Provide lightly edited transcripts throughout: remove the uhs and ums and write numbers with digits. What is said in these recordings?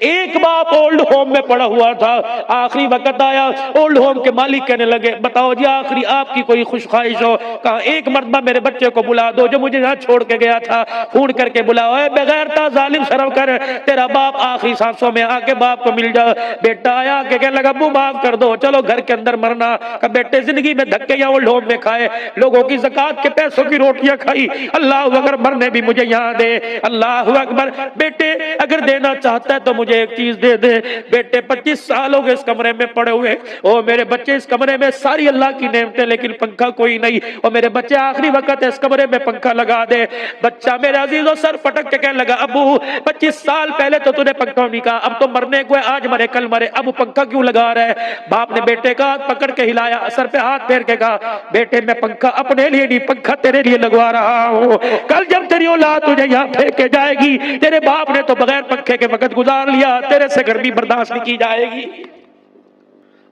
एक बाप old home में पड़ा हुआ था। आखिरी वक्त आया, ओल्ड होम के मालिक कहने लगे बताओ जी आखिरी आपकी कोई खुश ख्वाहिश हो। कहा एक मर्तबा मेरे बच्चे को बुला दो जो मुझे यहाँ छोड़ के गया था। फोन करके बुलाओ, बेगैरता जालिम शर्म कर, तेरा बाप आखिरी सांसों में आके बाप को मिल जा। बेटा आया के कहने लगा अब्बू माफ कर दो, चलो घर के अंदर मरना। कहा बेटे जिंदगी में धक्के या ओल्ड होम में खाए, लोगों की ज़कात के पैसों की रोटियां खाई, अल्लाह अगर मरने भी मुझे यहाँ दे। अल्लाह अकबर। बेटे अगर देना चाहता है तो मुझे एक चीज दे दे। बेटे 25 साल हो गए इस कमरे में पड़े हुए, ओ मेरे बच्चे इस कमरे में सारी अल्लाह की नेमतें लेकिन पंखा कोई नहीं। और मेरे बच्चे आखिरी वक्त है इस कमरे में पंखा लगा दे। बच्चा मेरे अजीजों सर पटक के कहने लगा अबू 25 साल पहले तो तूने पंखा नहीं कहा, अब तो मरने को है, आज मरे कल मरे, अब पंखा क्यों लगा रहा है। बाप ने बेटे का हाथ पकड़ के हिलाया, सर पे हाथ फेर के कहा बेटे मैं पंखा अपने लिए नहीं पंखा तेरे लिए लगवा रहा हूँ। कल जब तेरी औलाद तुझे यहाँ फेंक के जाएगी, तेरे बाप ने तो बगैर पंखे के वक्त गुजार लिया, तेरे से गर्मी बर्दाश्त नहीं की जाएगी।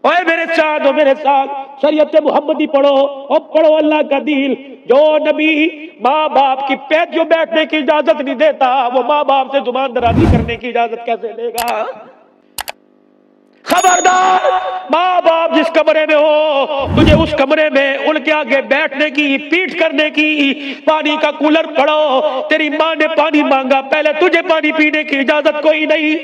ओए मेरे चाँद हो मेरे साथ शरीयत मुहम्मदी पढ़ो और पढ़ो अल्लाह का दीन। जो नबी माँ बाप की पैर जो बैठने की इजाजत नहीं देता, वो माँ बाप से जुबान दराजी करने की इजाजत कैसे देगा। खबरदार, माँ बाप जिस कमरे में हो तुझे उस कमरे में उनके आगे बैठने की पीठ करने की, पानी का कूलर पड़ो, तेरी माँ ने पानी मांगा पहले तुझे पानी पीने की इजाजत कोई नहीं।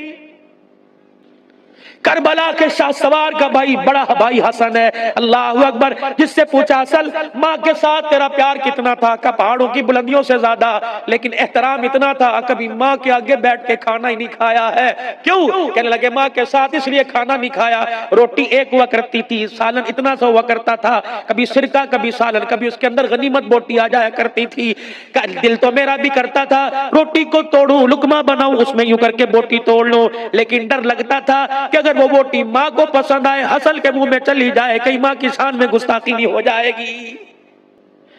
करबला के शाह सवार का भाई बड़ा भाई हसन है, अल्लाह अकबर, जिससे पूछा असल माँ के साथ तेरा प्यार कितना था। का पहाड़ों की बुलंदियों से ज्यादा, लेकिन एहतराम इतना था कभी माँ के आगे बैठ के खाना ही नहीं खाया है। क्यों? कहने लगे माँ के साथ इसलिए खाना नहीं खाया, रोटी एक हुआ करती थी, सालन इतना सा हुआ करता था, कभी सिरका कभी सालन, कभी उसके अंदर गनीमत बोटी आ जाया करती थी। दिल तो मेरा भी करता था रोटी को तोड़ूं लुकमा बनाऊं उसमें यूं करके बोटी तोड़ लूं, लेकिन डर लगता था कि अगर वो बोटी माँ को पसंद आए हसल के मुंह में चली जाए कहीं माँ की शान में गुस्ताखी नहीं हो जाएगी।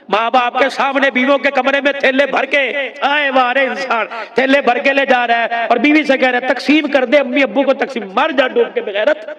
माँ बाप के सामने बीवियों के कमरे में थैले भर के आए वारे इंसान थैले भर के ले जा रहा है और बीवी से कह रहा है तकसीम कर दे अम्मी अब्बू को तकसीम, मर जा डूब के बगैरत।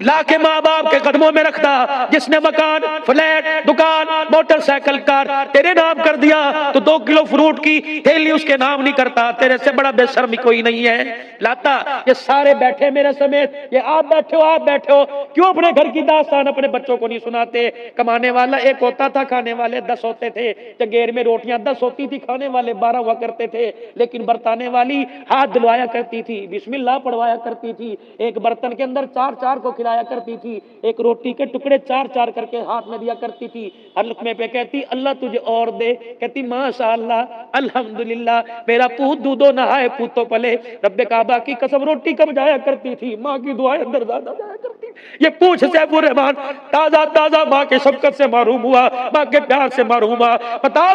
लाके माँ बाप के कदमों में रखता, जिसने मकान फ्लैट दुकान मोटरसाइकिल कार तेरे नाम कर दिया तो 2 किलो फ्रूट की थैली उसके नाम नहीं करता, तेरे से बड़ा बेशर्मी कोई नहीं है। लाता ये सारे बैठे मेरे समेत, ये आप बैठे हो, क्यों अपने घर की दास्तान अपने बच्चों को नहीं सुनाते। कमाने वाला एक होता था, खाने वाले 10 होते थे। जगेर में रोटियां 10 होती थी, खाने वाले 12 हुआ करते थे, लेकिन बरताने वाली हाथ धुलवाया करती थी, बिस्मिल्लाह पढ़वाया करती थी, एक बर्तन के अंदर 4-4 को करती थी, एक रोटी के टुकड़े 4-4 करके हाथ में दिया करती थी। हर लुकमे पे कहती अल्लाह तुझे और दे, कहती माशाअल्लाह अल्हम्दुलिल्लाह, मेरा पूत दूधो नहाए पूतो पले। रब्बे काबा की कसम रोटी कब जाया करती थी, माँ की दुआएं अंदर ज्यादा जाया करती। ये पूछ सैफुर रहमान ताजा ताजा माँ के शफकत से महरूम हुआ, माँ के प्यार से महरूम हुआ। बता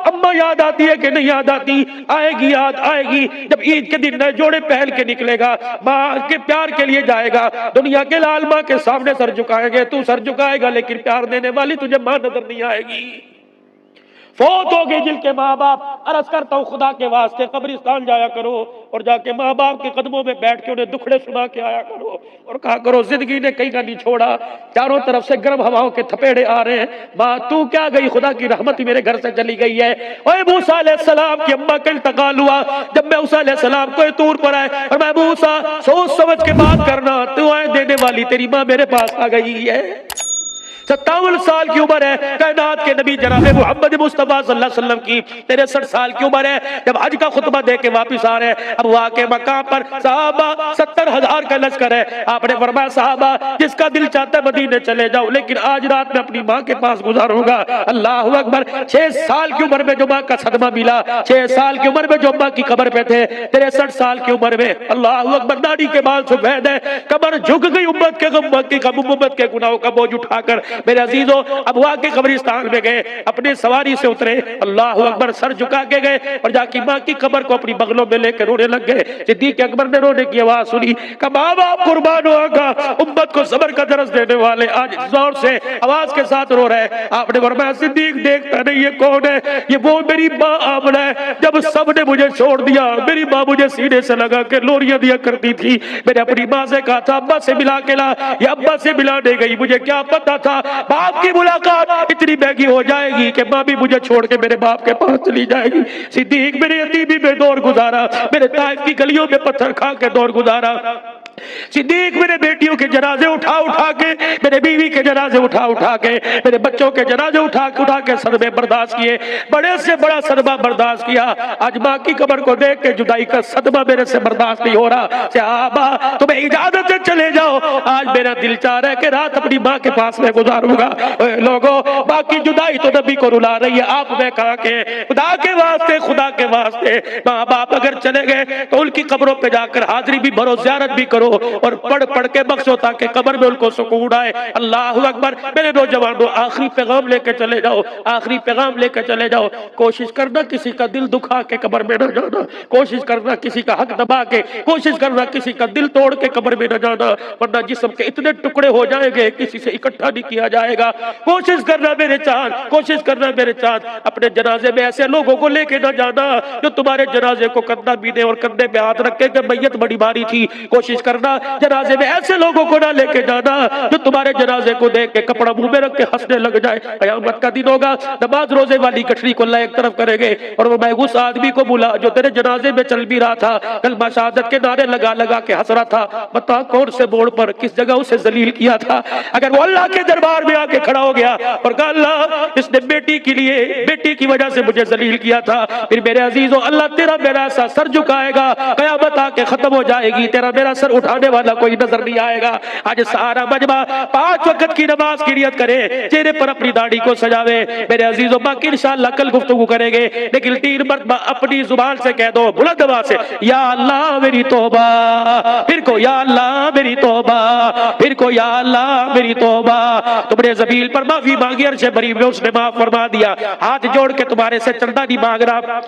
अम्मा याद आती है कि नहीं याद आती? आएगी, याद आएगी जब ईद के दिन नए जोड़े पहन के निकलेगा, माँ के प्यार के लिए जाएगा, दुनिया के लाल माँ के सामने सर झुकाएंगे, तू सर झुकाएगा लेकिन प्यार देने वाली तुझे माँ नजर नहीं आएगी। फौत हो गए जिनके माँ बाप, अर्ज करता हूँ खुदा के वास्ते कब्रिस्तान जाया करो और जाके माँ बाप के कदमों में बैठ के उन्हें दुखड़े सुना के आया करो और कहा करो जिंदगी ने कहीं का नहीं छोड़ा, चारों तरफ से गर्म हवाओं के थपेड़े आ रहे हैं, माँ तू क्या गई, खुदा की रहमत ही मेरे घर से चली गई है। ओए मूसा अलैहिस्सलाम की अम्मा का इंतकाल हुआ, जब मैं मूसा अलैहिस्सलाम को तूर पर आए और मैं मूसा सोच समझ के बात करना, दुआएं देने वाली तेरी माँ मेरे पास आ गई है। 57 साल की उम्र है कायनात के नबी जनाब मोहम्मद मुस्तफा सल्लल्लाहु अलैहि वसल्लम की, 63 साल की उम्र है जब हज का खुतबा दे के वापिस आ रहे हैं। अब वहां के मकाम पर साहबा 70,000 का लश्कर है। आपने फरमाया साहबा जिसका दिल चाहता है मदीने चले जाओ, लेकिन आज रात में अपनी माँ के पास गुजारूंगा। अल्लाह अकबर, 6 साल की उम्र में जो माँ का सदमा मिला, 6 साल की उम्र में जो माँ की कब्र पे थे, 63 साल की उम्र में अल्लाह अकबर दाढ़ी के बाल सफेद है, कब्र झुक गई उम्मत के उम्मत के गुनाहों का बोझ उठाकर। मेरे अजीजों अब वहां के कब्रिस्तान में गए, अपनी सवारी से उतरे, अल्लाह अकबर सर झुका के गए और जाके माँ की कब्र को अपनी बगलों में लेकर रोने लग गए। सिद्दीक अकबर ने रोने की आवाज सुनी, कहा माँ बाप कुर्बान होगा, उम्मत को सब्र का दर्स देने वाले आज जोर से आवाज के साथ रो रहे हैं। आपने फरमाया सिद्दीक देखता नहीं ये कौन है? ये वो मेरी माँ आमना है, जब सबने मुझे छोड़ दिया मेरी माँ मुझे सीने से लगा के लोरियां दिया करती थी। मैंने अपनी माँ से कहा था अब्बा से मिला के ला, ये अब्बा से मिलाने गई, मुझे क्या पता था बाप की मुलाकात इतनी महंगी हो जाएगी कि माँ भी मुझे छोड़ के मेरे बाप के पास चली जाएगी। सिद्दीक मेरे यतीमी में दौर गुजारा, मेरे ताइफ की गलियों में पत्थर खा के दौर गुजारा। सिद्दीक मेरे बेटियों के जनाजे उठा उठा के, मेरे बीवी के जनाजे उठा उठा के, मेरे बच्चों के जनाजे उठा के सदमे बर्दाश्त किए, बड़े से बड़ा सदमा बर्दाश्त किया। आज माँ की कब्र को देख के जुदाई का सदमा मेरे से बर्दाश्त नहीं हो रहा। साहबा तुम्हें इजाजत है चले जाओ, आज मेरा दिल चाह रहा है कि रात अपनी माँ के पास में गुजारूंगा। लोगों माँ की जुदाई तो नबी को रुला रही है, आप मैं कहा के खुदा के वास्ते, खुदा के वास्ते माँ बाप अगर चले गए तो उनकी कब्रों पे जाकर हाजिरी भी भरो, ज़ियारत भी करो और पढ़ पढ़ के बख्शो ताकि कब्र में उनको सुकून आए। अल्लाहु अकबर। मेरे नौजवानों आखिरी पैगाम लेके चले जाओ, आखिरी पैगाम लेके चले जाओ। कोशिश करना किसी का दिल दुखा के कब्र में न जाना, कोशिश करना किसी का हक दबा के, कोशिश करना किसी का दिल तोड़ के कब्र में न जाना, वरना जिस्म के इतने टुकड़े हो जाएंगे किसी से इकट्ठा नहीं किया जाएगा। कोशिश करना मेरे चांद, कोशिश करना मेरे चांद, अपने जनाजे में ऐसे लोगों को लेके न जाना जो तुम्हारे जनाजे को कंधा बीने और कंधे पे हाथ रखे कि मैयत बड़ी भारी थी। कोशिश करना जनाजे में ऐसे लोगों को ना लेके जाना जो तुम्हारे जनाजे को देख के कपड़ा मुंह में रख के हंसने लग जाए। कयामत का दिन होगा, नमाज रोजे वाली गठरी को अल्लाह एक तरफ करेंगे और वो महबूस आदमी को बुला जो तेरे जनाजे में चल भी रहा था, कलमा शहादत के नारे लगा लगा के हंस रहा था, बता कौन से मोड़ पर किस जगह उसे जलील किया था। अगर वो अल्लाह के दरबार में आके खड़ा हो गया और कहा अल्लाह इसने बेटी के लिए, बेटी की वजह से मुझे जलील किया था, फिर मेरे अजीजों अल्लाह तेरा मेरा ऐसा सर झुकाएगा, कयामत आके खत्म हो जाएगी, तेरा मेरा सर उठाने वाला कोई नजर नहीं आएगा। आज सारा मजमा 5 वक्त की नमाज की नियत करे, चेहरे पर अपनी दाढ़ी को सजावे। मेरे अजीजों बाकी इंशाअल्लाह कल गुफ्तगू करेंगे, लेकिन 3 मरतबा अपनी जुबान से कह दो बुलंद आवाज से, या अल्लाह मेरी तौबा, फिर को या अल्लाह मेरी तौबा, फिर को या अल्लाह मेरी तौबा। तुमने जमील पर माफी मांगी, अर्श बरी में उसने माफ फरमा दिया। हाथ जोड़ के तुम्हारे से चंदा नहीं मांग रहा,